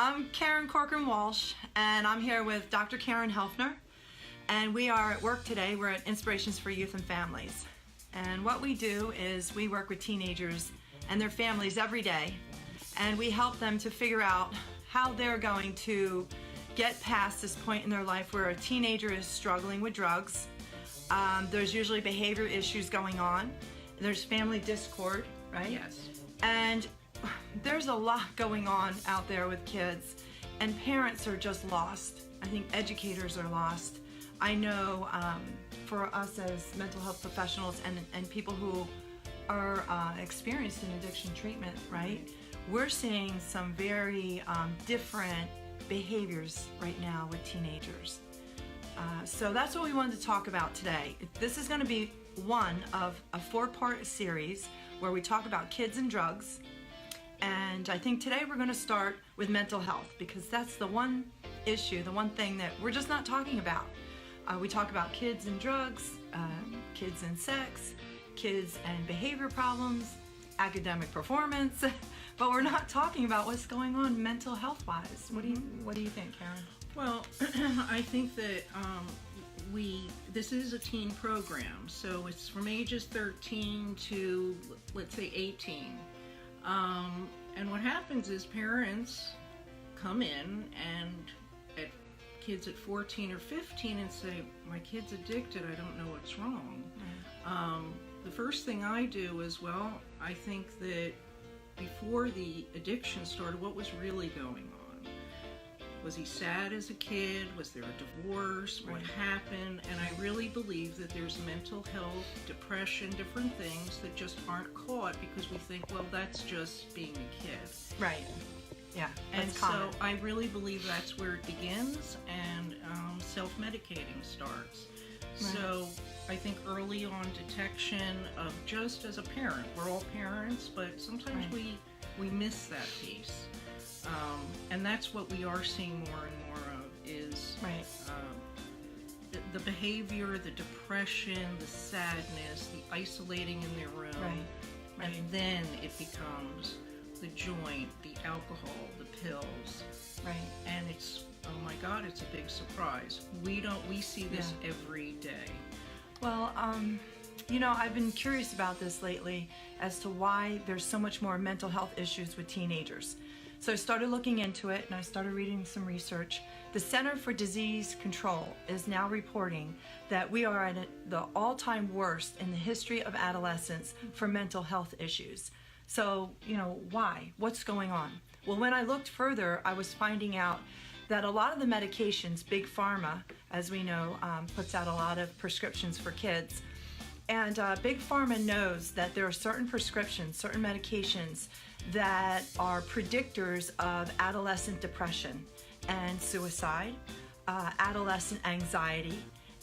I'm Corcoran-Walsh, and I'm here with Dr. Caron Helfner, and we are at work today. We're at Inspirations for Youth and Families, and what we do is we work with teenagers and their families every day, and we help them to figure out how they're going to get past this point in their life where a teenager is struggling with drugs. There's usually behavior issues going on. There's family discord, right? Yes. And there's a lot going on out there with kids, and parents are just lost. I think educators are lost. I know for us as mental health professionals and people who are experienced in addiction treatment, right? We're seeing some very different behaviors right now with teenagers. So that's what we wanted to talk about today. This is going to be one of a 4-part series where we talk about kids and drugs. And I think today we're going to start with mental health, because that's the one issue, the one thing that we're just not talking about. We talk about kids and drugs, kids and sex, kids and behavior problems, academic performance, but we're not talking about what's going on mental health-wise. What do you think, Caron? Well, I think that this is a teen program, so it's from ages 13 to, let's say, 18. And what happens is parents come in and at kids at 14 or 15 and say, my kid's addicted, I don't know what's wrong. The first thing I do is, well, I think that before the addiction started, what was really going on? Was he sad as a kid? Was there a divorce? What happened? And I really believe that there's mental health, depression, different things that just aren't caught because we think, well, that's just being a kid. Right. Yeah. And common. so I really believe that's where it begins, and self-medicating starts. Right. So I think early on detection of, just as a parent, we're all parents, but sometimes we miss that piece. And that's what we are seeing more and more of is the behavior, the depression, the sadness, the isolating in their room. Right. And then it becomes the joint, the alcohol, the pills. Right. And it's, oh my God, it's a big surprise. We see this every day. Well, I've been curious about this lately as to why there's so much more mental health issues with teenagers. So I started looking into it, and I started reading some research. The Center for Disease Control is now reporting that we are at the all-time worst in the history of adolescence for mental health issues. So, why? What's going on? Well, when I looked further, I was finding out that a lot of the medications, Big Pharma, as we know, puts out a lot of prescriptions for kids. And Big Pharma knows that there are certain prescriptions, certain medications that are predictors of adolescent depression and suicide, adolescent anxiety,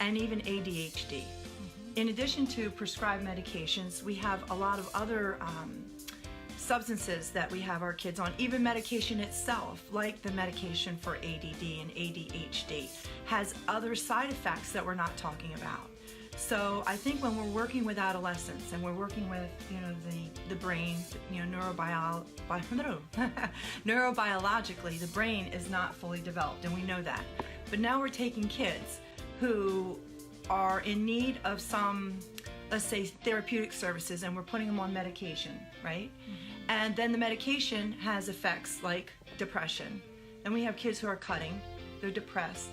and even ADHD. In addition to prescribed medications, we have a lot of other substances that we have our kids on. Even medication itself, like the medication for ADD and ADHD, has other side effects that we're not talking about. So I think when we're working with adolescents and we're working with, the brain, neurobiologically, the brain is not fully developed, and we know that. But now we're taking kids who are in need of some, let's say, therapeutic services, and we're putting them on medication, right? And then the medication has effects like depression. And we have kids who are cutting, they're depressed.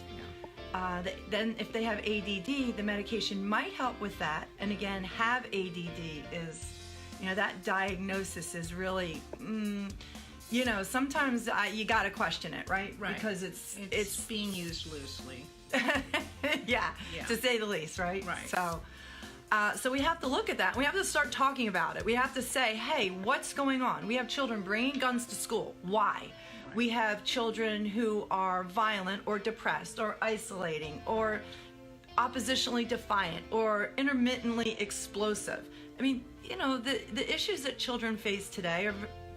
Then if they have ADD, the medication might help with that. And again, have ADD is, that diagnosis is really, sometimes you got to question it, right? Right. Because it's being used loosely. yeah, to say the least, right? Right. So we have to look at that. We have to start talking about it. We have to say, hey, what's going on? We have children bringing guns to school. Why? We have children who are violent or depressed or isolating or oppositionally defiant or intermittently explosive. I mean, the issues that children face today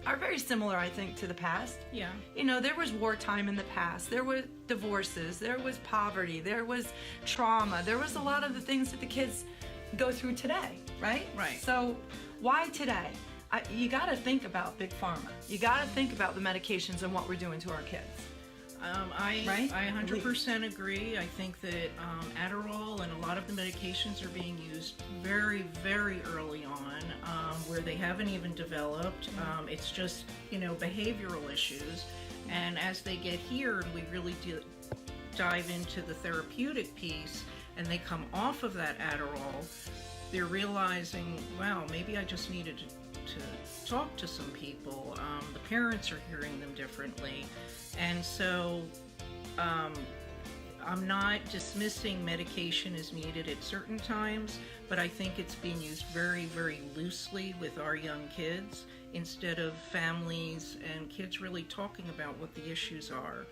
are very similar, I think, to the past. Yeah. There was wartime in the past. There were divorces. There was poverty. There was trauma. There was a lot of the things that the kids go through today, right? Right. So why today? you got to think about Big Pharma. You got to think about the medications and what we're doing to our kids. I 100% agree. I think that Adderall and a lot of the medications are being used very, very early on, where they haven't even developed. It's just, behavioral issues. And as they get here and we really dive into the therapeutic piece and they come off of that Adderall, they're realizing, wow, maybe I just needed to talk to some people. The parents are hearing them differently. And so I'm not dismissing medication is needed at certain times, but I think it's being used very, very loosely with our young kids instead of families and kids really talking about what the issues are.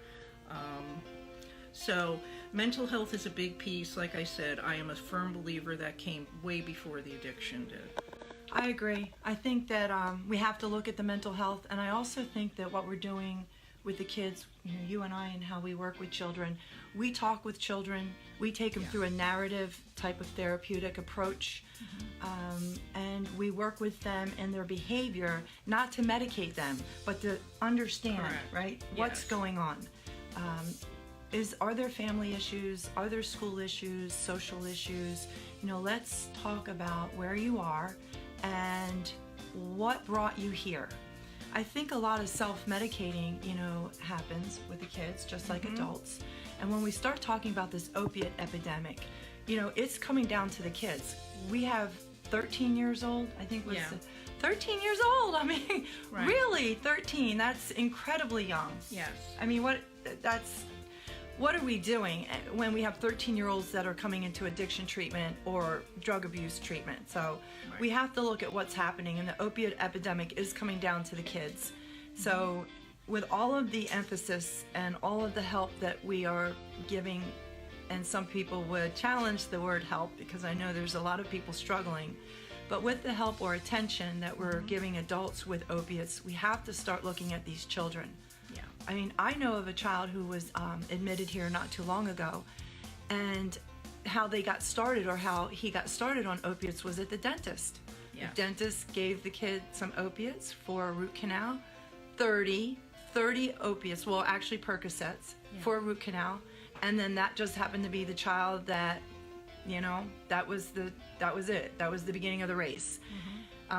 So mental health is a big piece. Like I said, I am a firm believer that came way before the addiction did. I agree. I think that we have to look at the mental health, and I also think that what we're doing with the kids, you and I, and how we work with children, we talk with children, we take them through a narrative type of therapeutic approach, and we work with them and their behavior, not to medicate them, but to understand, right, what's going on. Are there family issues? Are there school issues, social issues? Let's talk about where you are and what brought you here. I think a lot of self-medicating, happens with the kids, just like adults. And when we start talking about this opiate epidemic, it's coming down to the kids. We have 13 years old, I think was 13 years old. I mean, really, 13, that's incredibly young. Yes. I mean, what are we doing when we have 13-year-olds that are coming into addiction treatment or drug abuse treatment? So we have to look at what's happening, and the opiate epidemic is coming down to the kids. So with all of the emphasis and all of the help that we are giving, and some people would challenge the word help because I know there's a lot of people struggling, but with the help or attention that we're giving adults with opiates, we have to start looking at these children. I mean, I know of a child who was admitted here not too long ago, and how they got started, or how he got started on opiates, was at the dentist. The dentist gave the kid some opiates for a root canal, 30 opiates, well, actually Percocets, for a root canal, and then that just happened to be the child that, that was it. That was the beginning of the race.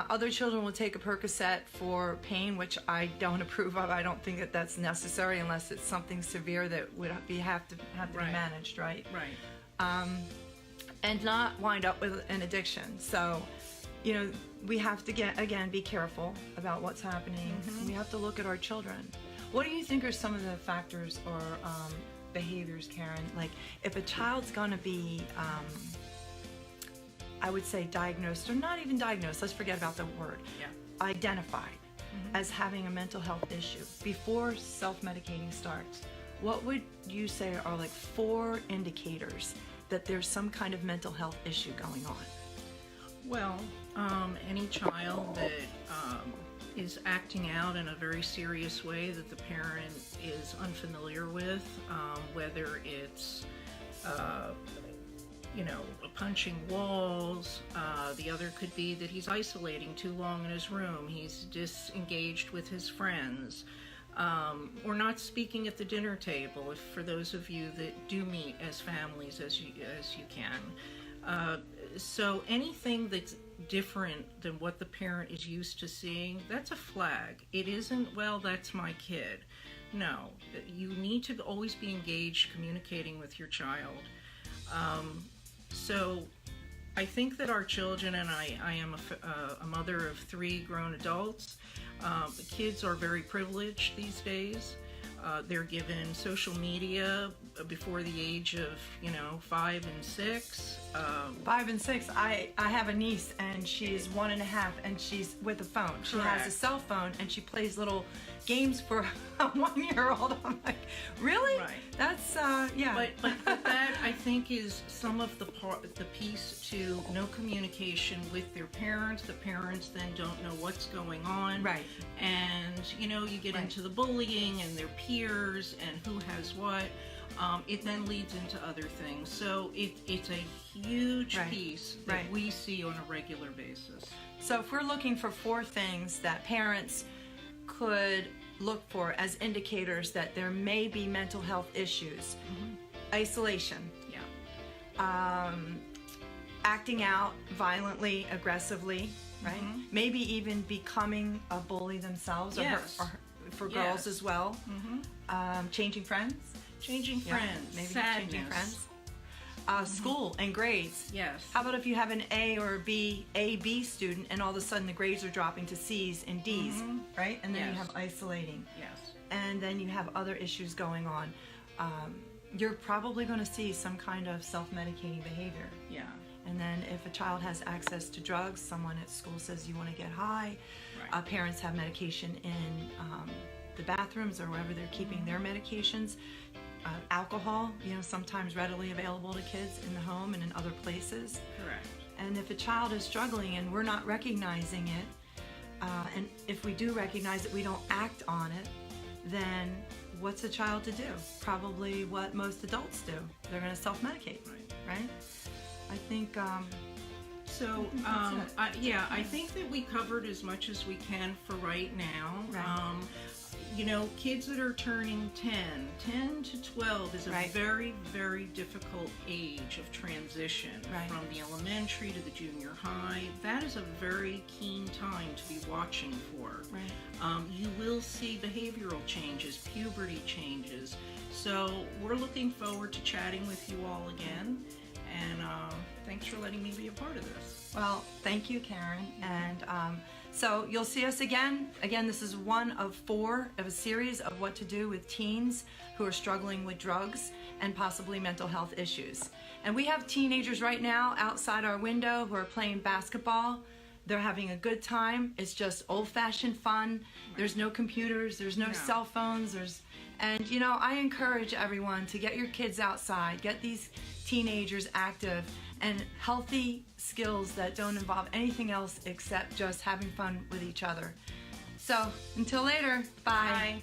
Other children will take a Percocet for pain, which I don't approve of. I don't think that that's necessary unless it's something severe that would have to be managed, right? Right. And not wind up with an addiction. So, we have to be careful about what's happening. We have to look at our children. What do you think are some of the factors or behaviors, Caron? Like, if a child's gonna be I would say diagnosed, or not even diagnosed, let's forget about the word, identified as having a mental health issue before self-medicating starts, what would you say are like 4 indicators that there's some kind of mental health issue going on? Well, any child that is acting out in a very serious way that the parent is unfamiliar with, whether it's punching walls. The other could be that he's isolating too long in his room. He's disengaged with his friends, or not speaking at the dinner table. If for those of you that do meet as families as you can, so anything that's different than what the parent is used to seeing, that's a flag. It isn't, well, that's my kid. No, you need to always be engaged, communicating with your child. So I think that our children, and I am a mother of 3 grown adults, kids are very privileged these days. They're given social media before the age of 5 and 6. 5 and 6. I have a niece, and she's 1.5, and she's with a phone. She has a cell phone, and she plays little games for a 1-year-old. I'm like, really? Right. That's But that, I think, is some of the piece to no communication with their parents. The parents then don't know what's going on. Right. And you get into the bullying and their peers and who has what. it then leads into other things. So it's a huge Right. piece that Right. we see on a regular basis. So if we're looking for 4 things that parents could look for as indicators that there may be mental health issues: isolation, Yeah. acting out violently, aggressively, right? Maybe even becoming a bully themselves, Yes. or for girls Yes. as well. Changing friends, Changing Yeah, friends, maybe sadness. changing friends. School and grades. Yes. How about if you have an A or a B student, and all of a sudden the grades are dropping to C's and D's, right? And then you Yes. have isolating, Yes. and then you have other issues going on. You're probably going to see some kind of self-medicating behavior. Yeah. And then if a child has access to drugs, someone at school says you want to get high. Right. Parents have medication in the bathrooms or wherever they're keeping their medications. Alcohol, sometimes readily available to kids in the home and in other places. Correct. And if a child is struggling and we're not recognizing it, and if we do recognize it, we don't act on it, then what's a child to do? Probably what most adults do. They're going to self-medicate, right? I think, So, that's it. I think that we covered as much as we can for right now. Right. Kids that are turning 10 to 12 is a Right. very, very difficult age of transition Right. from the elementary to the junior high. That is a very keen time to be watching for. Right. You will see behavioral changes, puberty changes. So we're looking forward to chatting with you all again. And thanks for letting me be a part of this. Well, thank you, Karen. And so you'll see us again. Again, this is one of 4 of a series of what to do with teens who are struggling with drugs and possibly mental health issues. And we have teenagers right now outside our window who are playing basketball. They're having a good time. It's just old-fashioned fun. There's no computers. There's no cell phones. And I encourage everyone to get your kids outside, get these teenagers active, and healthy skills that don't involve anything else except just having fun with each other. So until later, bye. Bye.